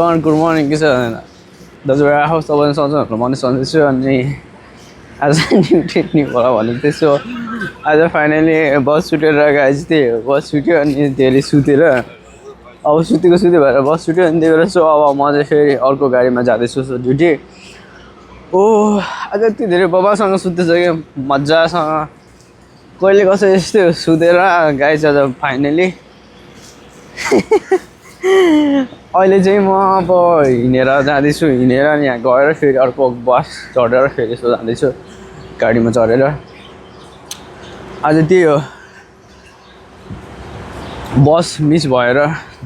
everyone, good morning. के छ दाजुभाइ आफू सबैले सन्चै हुनुहुन्छ म सन्चै छु अनि आज ड्युटी नि होला भने त्यसो आज फाइनली बस छुटेर गाइज त्यही हो बस छुट्यो अनि त्यसले सुतेर अब सुतेको भएर बस छुट्यो अनि त्यही भएर सो अब म चाहिँ फेरि अर्को गाडीमा जाँदैछु सो ड्युटी ओ आज यति धेरै बाबासँग सुत्दैछ क्या मजासँग कहिले कसै यस्तै सुतेर गाइज आज फाइनली अहिले चाहिँ म अब हिँडेर जाँदैछु हिँडेर अनि यहाँ गएर फेरि अर्को बस चढेर फेरि यसो जाँदैछु गाडीमा चढेर आज त्यही हो बस मिस भएर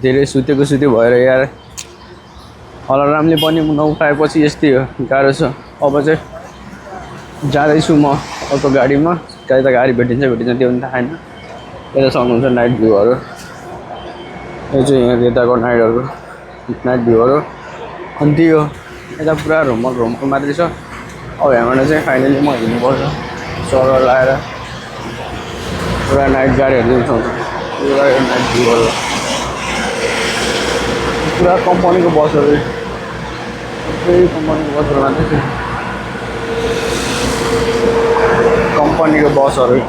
धेरै सुतेको भएर यार अलार्मले पनि नउठाएपछि यस्तै हो गाह्रो छ अब चाहिँ जाँदैछु म अर्को गाडीमा कहीँ त गाडी भेटिन्छ त्यो पनि थाहा छैन यता सक्नुहुन्छ नाइट भ्यूहरू यो चाहिँ यहाँ यताको नाइट भ्यूहरू अनि त्यो यता पुरा रोमल मात्रै छ अब यहाँबाट चाहिँ फाइनली म हिँड्नुपर्छ सर लाएर पुरा नाइट गाडीहरू देख्छौँ पुरा यो नाइट भ्यूहरू पुरा कम्पनीको बसहरू त्यही कम्पनीको बसहरू मात्रै छ कम्पनीको बसहरू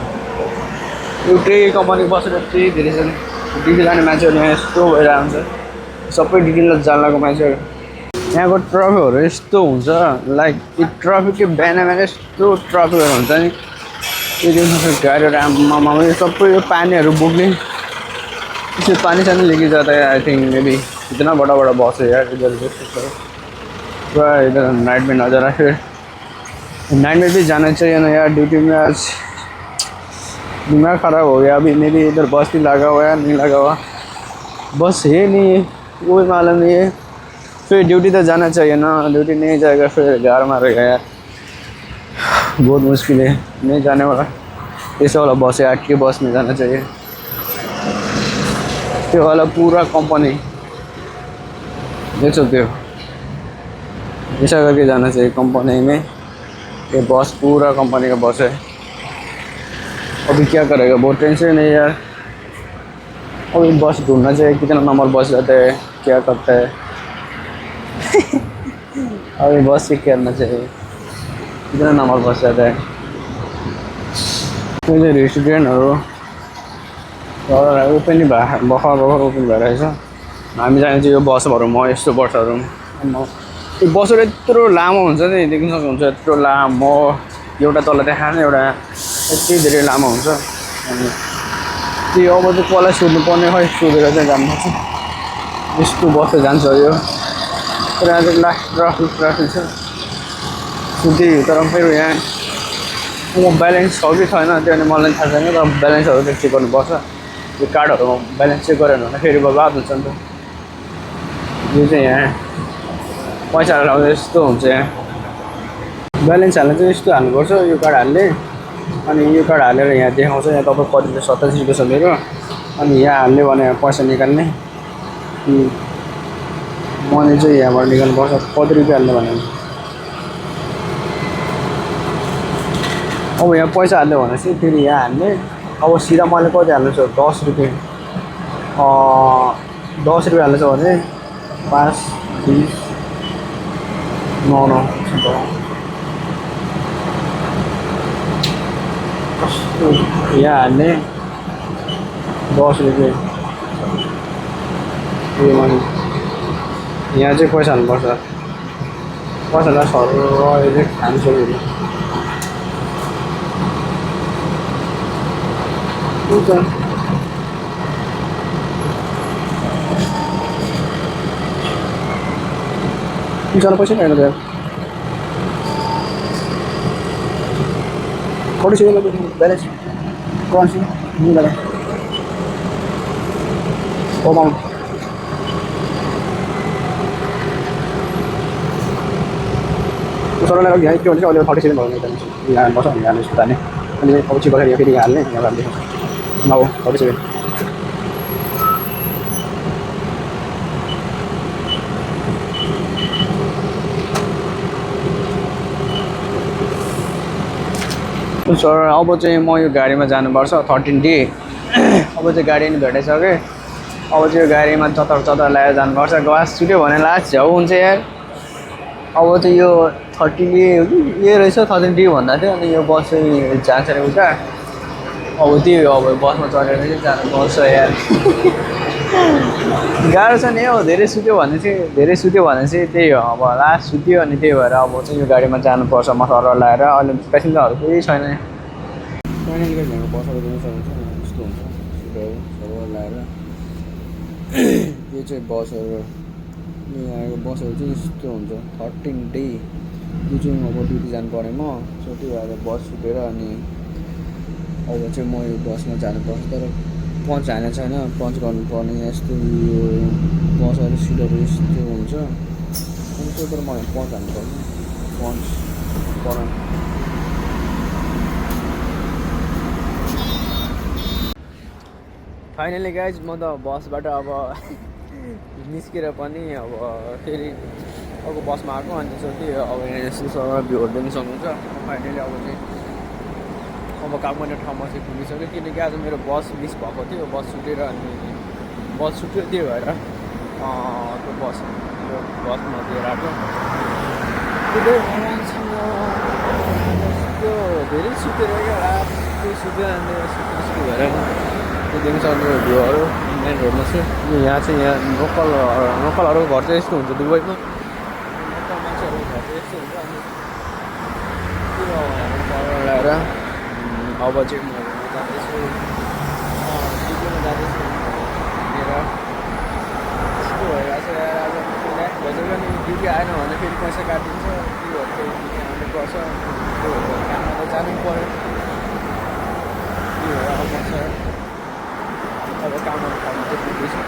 एउटै कम्पनीको बसहरू यति धेरै छन् ड्युटी जाने मान्छेहरू यहाँ यस्तो भइरहेको हुन्छ सबै ड्युटीलाई जानको मान्छेहरू यहाँको ट्राफिकहरू यस्तो हुन्छ लाइक यो ट्राफिककै बिहान यस्तो ट्राफिकहरू हुन्छ नि त्यो दिन गाडीहरू आमामा सबै यो पानीहरू बोक्ने त्यसो पानी सानी लेके जाँदा आई थिंक मेबी इतना बड़ा बस है यार इधर पूरा इधर नाइट में नज़ारा फिर नाइट में भी जाना चाहिए ना यार ड्यूटी में आज दिमाग ख़राब हो गया अभी मेरी इधर बस नहीं लगा हुआ है नहीं लगा हुआ बस है नहीं कोई मालूम नहीं है फिर ड्यूटी तो जाना चाहिए ना ड्यूटी नहीं जाएगा फिर घर मारेगा यार बहुत मुश्किल है नहीं जाने वाला ऐसा वाला बस है 8 के बस में जाना चाहिए ये वाला पूरा कंपनी देख सकते हो ऐसा करके जाना चाहिए कंपनी में ये बस पूरा कंपनी का बस है अभी क्या करेगा बहुत टेंशन है यार अभी बस ढूंढना चाहिए कितना नंबर बस जाता है क्या करता है अभी बस चेक करना चाहिए कितना नंबर बस जाता है मुझे रेस्टुरेंटहरू ओपन भर्खर ओपन भइरहेछ हामी जाने चाहिँ यो बसहरू म यस्तो बसहरू त्यो बसहरू यत्रो लामो हुन्छ नि देख्न सक्नुहुन्छ यत्रो लामो एउटा तल देखाएन एउटा यति धेरै लामो हुन्छ अनि त्यो अब चाहिँ कसलाई सोध्नुपर्ने खै सोधेर चाहिँ जानुपर्छ यस्तो बस जान्छ यो तर आज लास्ट ट्राफिक छ सुधी तर फेरि यहाँ म ब्यालेन्स छ कि छैन त्यो अनि मलाई थाहा छैन तर ब्यालेन्सहरू चाहिँ चेक गर्नुपर्छ यो कार्डहरूमा ब्यालेन्स चेक गरेन भने फेरि बर्बाद हुन्छ नि त यो चाहिँ यहाँ पैसा हाल्दा यस्तो हुन्छ यहाँ ब्यालेन्स हाल्न चाहिँ यस्तो हाल्नुपर्छ यो कार्ड हाल्ने अनि यो कार्ड हालेर यहाँ देखाउँछ यहाँ तपाईँ कति 87 रुपियाँ छ मेरो अनि यहाँ हाल्ने भने पैसा निकाल्ने मनी चाहिँ यहाँबाट निकाल्नुपर्छ कति रुपियाँ हाल्ने भने अब यहाँ पैसा हाल्ने भनेपछि फेरि यहाँ हाल्ने अब सिधा मैले कति हाल्नु छ 10 रुपियाँ 10 रुपियाँ हाल्नु छ भने 5 20 9 यहाँ हाल्ने 10 रुपियाँ यहाँ चाहिँ पैसा हाल्नुपर्छ पैसा हाल्दा सर चाहिँ खान्छ सारा पैसा नहीं लगा थोड़ी सी बैलेंस कौन सी नहीं लगा अमाउंट सर लगा यहाँ के भन्छ अहिले 37 भयो नि यहाँ बस यहाँ सुताने अनि अब चाहिँ गरेर फेरि हाल्ने यहाँ हाल्ने नौ 37 सर अब चाहिँ म यो गाडीमा जानुपर्छ 13D अब चाहिँ गाडी नि भेटाइसकेँ अब चाहिँ यो गाडीमा चतर चतर लगाएर जानुपर्छ ग्लास छुट्यो भने लास्ट झ्याउ हुन्छ यार अब चाहिँ यो 30 ए रहेछ 13D भन्दा थियो अनि यो बस चाहिँ जान्छ अरे उता अब त्यही हो अब बसमा चढेर चाहिँ जानुपर्छ यार गाह्रो छ नि हौ धेरै सुत्यो भने चाहिँ त्यही हो अब लास्ट सुत्यो अनि त्यही भएर अब चाहिँ यो गाडीमा जानुपर्छ मसला लगाएर अहिले पेसेन्जरहरू कोही छैन फाइनली भनेको बसहरू पनि सक्नुहुन्छ यस्तो हुन्छ सुटहरू लगाएर यो चाहिँ बसहरू यहाँको बसहरू चाहिँ यस्तो हुन्छ 13D यो चाहिँ अब ड्युटी जानु पऱ्यो म सो त्यही भएर बस सुतेर अनि अब चाहिँ म यो बसमा जानुपर्छ तर पन्च हानेको छैन पन्च गर्नुपर्ने यस्तो यो बसहरू सिटहरू यस्तो हुन्छ अनि त्यो तर मलाई पन्च हान्नुपर्छ पन्च बनाउनु फाइनली गाइज म त बसबाट अब निस्केर पनि अब फेरि अर्को बसमा आएको अनि त्यसो त्यो अब यहाँ यस्तो भ्यूहरू देख्न सक्नुहुन्छ फाइनली अब चाहिँ अब काठमाडौँ ठाउँमा चाहिँ पुगिसक्यो किनकि आज मेरो बस मिस भएको थियो बस छुटेर अनि बस छुट्यो त्यही भएर त्यो बसमा दिएर आएको धेरै सुतेर क्या राति सुत्यो अनि सुत्यो भएर त्यो देख्न सक्नु भ्यूहरू मेन रोडमा चाहिँ यहाँ चाहिँ यहाँ लोकलहरूको घर चाहिँ यस्तो हुन्छ दुबईमा लोकल मान्छेहरूको घर चाहिँ यस्तो हुन्छ अनि त्यो लगाएर अब चाहिँ म जाँदैछु ड्युटीमा जाँदैछु लिएर यस्तो भइरहेको छ आज भइसक्यो अनि ड्युटी आएन भने फेरि पैसा काटिदिन्छ त्योहरू चाहिँ ड्युटी आउनुपर्छ त्यो काममा त जानै पऱ्यो त्यो भएर आउनुपर्छ अब कामहरू ठाउँमा चाहिँ पुग्दैछु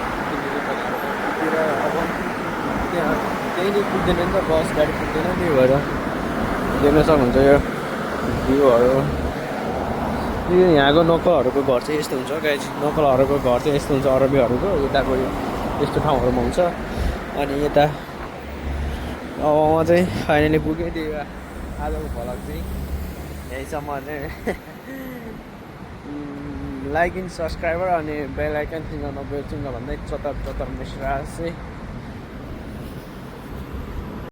पुगेर अब त्यहाँ त्यहीँनिर पुग्दैन नि त बस गाडी पुग्दैन त्यही भएर देख्न सक्नुहुन्छ यो भ्यूहरू यो यहाँको लोकलहरूको घर चाहिँ यस्तो हुन्छ गाइज लोकलहरूको घर चाहिँ यस्तो हुन्छ अरबीहरूको यताको यस्तो ठाउँहरूमा हुन्छ अनि यता अब म चाहिँ फाइनली पुगेँ त्यही आजको भ्लग चाहिँ यहीँसम्म नै लाइक एन्ड सब्सक्राइबर अनि बेल आइकन चिन्ह नबिर्सिनु भन्दै चतर मिश्रा चाहिँ